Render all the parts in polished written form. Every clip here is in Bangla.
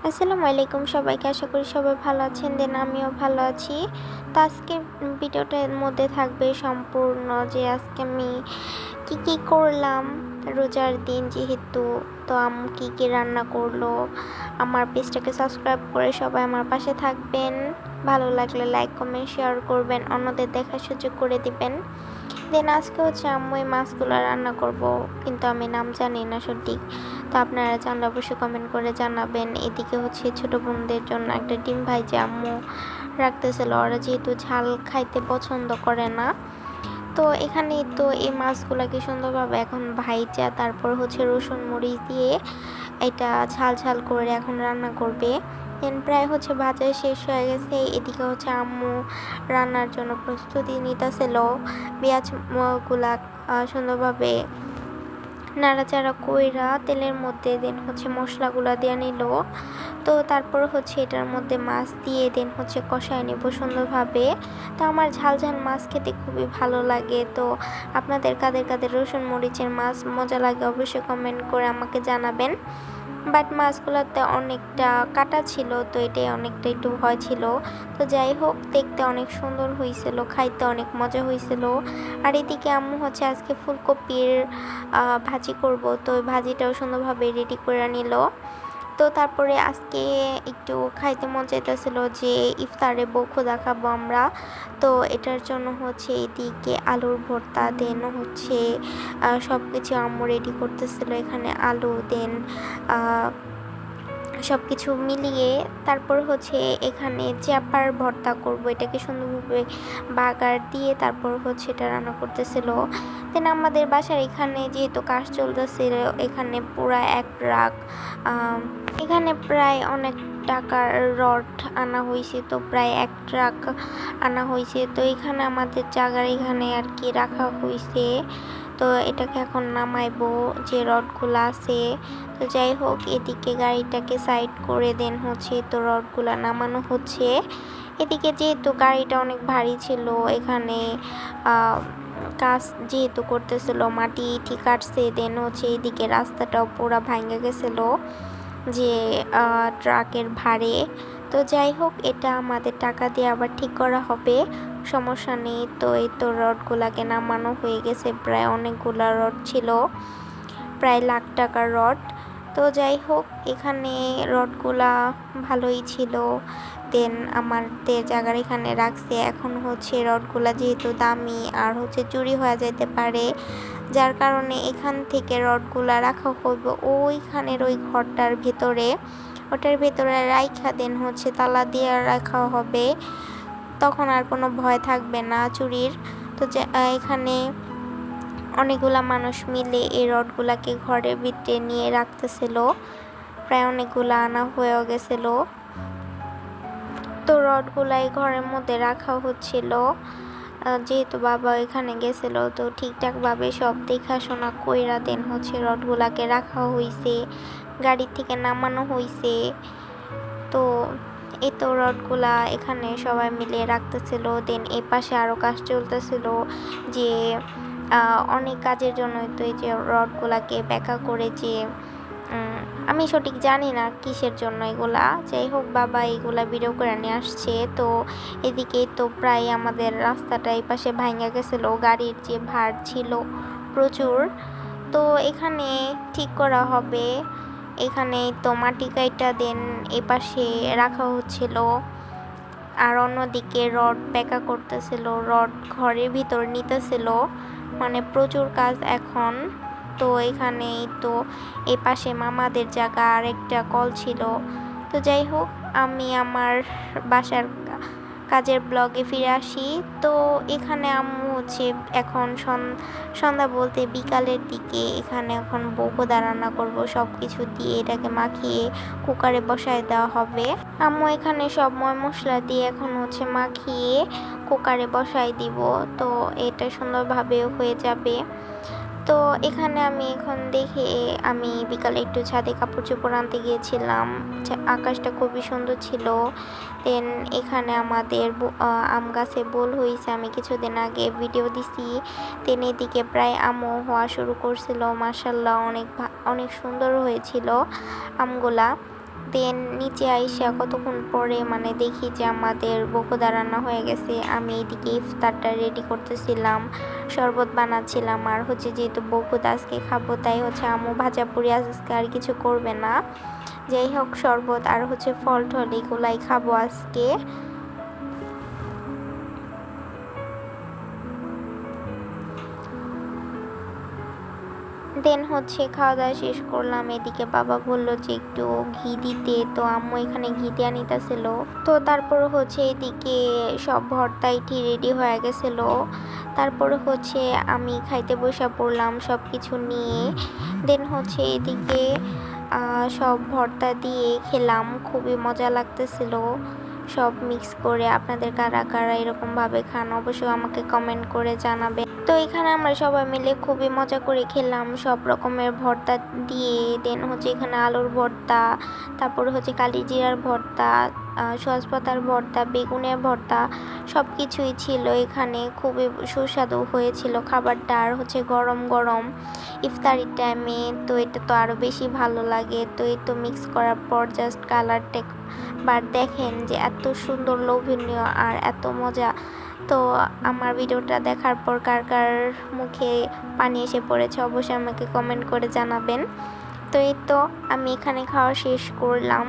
আসসালামু আলাইকুম সবাইকে। আশা করি সবাই ভালো আছেন। আমিও ভালো আছি। তো আজকের ভিডিওটার মধ্যে থাকবে সম্পূর্ণ যে আজকে আমি কি করলাম রোজার দিন যেহেতু। তো আম্মু কি রান্না করলো। আমার পেজটাকে সাবস্ক্রাইব করে সবাই আমার পাশে থাকবেন। ভালো লাগলে লাইক কমেন্ট শেয়ার করবেন, অন্যদের দেখার সুযোগ করে দিবেন। আজকে হচ্ছে আম্মু এই মাছগুলো রান্না করব, কিন্তু আমি নাম জানি না সঠিক। তো আপনারা জানলে অবশ্যই কমেন্ট করে জানাবেন। এদিকে হচ্ছে ছোট বোনদের জন্য একটা ডিম ভাইজা আম্মু রাখতেছিল, ওরা যেহেতু ঝাল খাইতে পছন্দ করে না। তো এখানে তো এই মাছগুলাকে সুন্দরভাবে এখন ভাইজা তারপর হচ্ছে রসুন মরিচ দিয়ে এটা ঝাল ঝাল করে এখন রান্না করবে। প্রায় হচ্ছে ভাজা শেষ হয়ে গেছে। এদিকে হচ্ছে আম্মু রান্নার জন্য প্রস্তুতি নিতেছিল। পেঁয়াজ গুলা সুন্দরভাবে নাড়াচাড়া কইরা তেলের মধ্যে হচ্ছে মশলাগুলা দিয়ে নিল। তো তারপর হচ্ছে এটার মধ্যে মাছ দিয়ে হচ্ছে কষায় নেব সুন্দরভাবে। তো আমার ঝাল ঝাল মাছ খেতে খুবই ভালো লাগে। তো আপনাদের কাদের কাদের রসুন মরিচের মাছ মজা লাগে অবশ্যই কমেন্ট করে আমাকে জানাবেন। বাট মাছগুলোতে অনেকটা কাটা ছিল, তো এটাই অনেকটা একটু ভয় ছিল। তো যাই হোক, দেখতে অনেক সুন্দর হয়েছিল, খাইতে অনেক মজা হয়েছিল। আর এদিকে আম্মু হচ্ছে আজকে ফুলকপির ভাজি করব, তো ওই ভাজিটাও সুন্দরভাবে রেডি করে নিল। তো তারপরে আজকে একটু খাইতে মন চাইতেছিল যে ইফতারে বউখোদা খাবো আমরা। তো এটার জন্য হচ্ছে এদিকে আলুর ভর্তা হচ্ছে সব কিছু আম্মু রেডি করতেছিল। এখানে আলু সব কিছু মিলিয়ে তারপর হচ্ছে এখানে চ্যাপার ভর্তা করব, এটাকে সুন্দরভাবে বাগার দিয়ে তারপর হচ্ছে এটা রান্না করতেছিল। আমাদের বাসার এখানে যেহেতু কাজ চলতেছিল, এখানে পুরা এক ট্রাক এখানে প্রায় অনেক টাকার রড আনা হয়েছে। তো প্রায় এক ট্রাক আনা হয়েছে। তো এখানে আমাদের জায়গার এখানে আর কি রাখা হয়েছে। তো এটাকে এখন নামাইবো যে রডগুলো আছে। তো যাই হোক, এদিকে গাড়িটাকে সাইড করে হচ্ছে তো রডগুলো নামানো হচ্ছে। এদিকে যেহেতু গাড়িটা অনেক ভারী ছিল, এখানে কাজ যেহেতু করতেছিল, মাটি ঠিক কাটছে, হচ্ছে এদিকে রাস্তাটাও পুরা ভাঙে গেছিল যে ট্রাকের ভারে। তো যাই হোক, এটা আমাদের টাকা দিয়ে আবার ঠিক করা হবে, সমস্যা নেই। তো এই তো রডগুলাকে নামানো হয়ে গেছে, প্রায় অনেকগুলা রড ছিল, প্রায় লাখ টাকার রড। তো যাই হোক, এখানে রডগুলা ভালোই ছিল। আমাদের জায়গার এখানে রাখছে। এখন হচ্ছে রডগুলা যেহেতু দামি আর হচ্ছে চুরি হয়ে যেতে পারে, যার কারণে এখান থেকে রডগুলা রাখা হইব ওইখানের ওই ঘরটার ভেতরে। ওটার ভেতরে রাইখা হচ্ছে তালা দিয়ে রাখা হবে, তখন আর কোনো ভয় থাকবে না চুরির। তো এখানে অনেকগুলা মানুষ মিলে এই রডগুলাকে ঘরের ভিতরে নিয়ে রাখতেছিল, প্রায় অনেকগুলা আনা হয়েও গেছিল। তো রডগুলা এই ঘরের মধ্যে রাখা হচ্ছিল, যেহেতু বাবা এখানে গেছিল। তো ঠিকঠাকভাবে সব দেখাশোনা কইরা হচ্ছে রডগুলাকে রাখা হয়েছে, গাড়ি থেকে নামানো হয়েছে। তো এই তো রডগুলা এখানে সবাই মিলে রাখতেছিল। এই পাশে আরও কাজ চলতেছিল, যে অনেক কাজের জন্য তো এই যে রডগুলাকে ব্যাকা করে যে আমি সঠিক জানি না কিসের জন্য এগুলা। যাই হোক, বাবা এগুলা ভিডিও করে নিয়ে আসছে। তো এদিকে তো প্রায় আমাদের রাস্তাটা এই পাশে ভাঙা গেছিলো, গাড়ির যে ভার ছিল প্রচুর। তো এখানে ঠিক করা হবে। এখানে তো মাটি কাইটা এ পাশে রাখা হচ্ছিল, আর অন্যদিকে রড ব্যাকা করতেছিল, রড ঘরের ভিতর নিতেছিল, মানে প্রচুর কাজ এখন। তো এখানেই তো এই পাশে মামাদের জায়গা আর একটা কল ছিল। তো যাই হোক, আমি আমার বাসার কাজের ব্লগে ফিরে আসি। তো এখানে আম্মু হচ্ছে এখন সন্ধ্যা বলতে বিকালের দিকে এখানে এখন বউখোদা রান্না করব, সব কিছু দিয়ে এটাকে মাখিয়ে কুকারে বসায় দেওয়া হবে। আম্মু এখানে সব ময় মশলা দিয়ে এখন হচ্ছে মাখিয়ে কুকারে বসাই দিব। তো এটা সুন্দরভাবে হয়ে যাবে। তো এখানে আমি এখন আমি বিকালে একটু ছাদে কাপড় চোপড় আনতে গিয়েছিলাম। আকাশটা খুবই সুন্দর ছিল। এখানে আমাদের আম গাছে বোল হয়েছে, আমি কিছুদিন আগে ভিডিও দিছি। এদিকে প্রায় আমও হওয়া শুরু করছিল, মাশাল্লাহ অনেক অনেক সুন্দর হয়েছিল আমগুলা। দেন নিচে আইসা কতক্ষণ পরে মানে দেখি যে আমাদের বকুদা রান্না হয়ে গেছে। আমি এদিকে ইফতারটা রেডি করতেছিলাম, শরবত বানাচ্ছিলাম। আর হচ্ছে যেহেতু বকুদা আজকে খাবো তাই হচ্ছে আম্মু ভাজা পুরি আজকে আর কিছু করবে না। যাই হোক শরবত আর হচ্ছে ফল টল এগুলাই খাবো আজকে। দেন হচ্ছে খাওয়া দাওয়া শেষ করলাম। এদিকে বাবা বলল যে একটু ঘি দিতে, তো আম্মু এখানে ঘি দেওয়া নিতেছিল। তো তারপর হচ্ছে এদিকে সব ভর্তাইটি রেডি হয়ে গেছিল। তারপরে হচ্ছে আমি খাইতে বসে পড়লাম সব কিছু নিয়ে। দেন হচ্ছে এদিকে সব ভর্তা দিয়ে খেলাম, খুবই মজা লাগতেছিল সব মিক্স করে। আপনাদের কারা কারা এরকমভাবে খান অবশ্যই আমাকে কমেন্ট করে জানাবেন। তো এখানে আমরা সবাই মিলে খুবই মজা করে খেলাম সব রকমের ভর্তা দিয়ে। দেন হচ্ছে এখানে আলুর ভর্তা, তারপরে হচ্ছে কালিজিরার ভর্তা, সস পাতার ভর্তা, বেগুনের ভর্তা, সব কিছুই ছিল এখানে। খুবই সুস্বাদু হয়েছিল খাবারটা। আর হচ্ছে গরম গরম ইফতারির টাইমে তো এটা তো আরও বেশি ভালো লাগে। তো এই তো মিক্স করার পর জাস্ট কালারটা বার দেখেন যে এত সুন্দর লোভনীয় আর এত মজা। তো আমার ভিডিওটা দেখার পর কার কার মুখে পানি এসে পড়েছে অবশ্যই আমাকে কমেন্ট করে জানাবেন। তো এই তো আমি এখানে খাওয়া শেষ করলাম,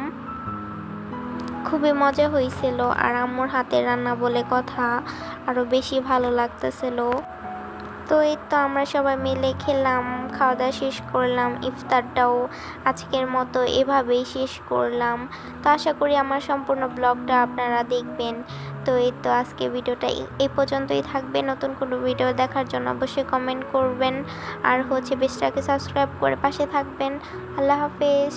খুবই মজা হয়েছিল। আর আম্মুর হাতের রান্না বলে কথা, আরও বেশি ভালো লাগতেছিল। তো এই তো আমরা সবাই মিলে খেলাম, খাওয়া দাওয়া শেষ করলাম। ইফতারটাও আজকের মতো এভাবেই শেষ করলাম। তো আশা করি আমার সম্পূর্ণ ব্লগটা আপনারা দেখবেন। তো এই তো আজকে ভিডিওটা এই পর্যন্তই থাকবে। নতুন কোনো ভিডিও দেখার জন্য অবশ্যই কমেন্ট করবেন। আর হচ্ছে পেজটাকে সাবস্ক্রাইব করে পাশে থাকবেন। আল্লাহ হাফেজ।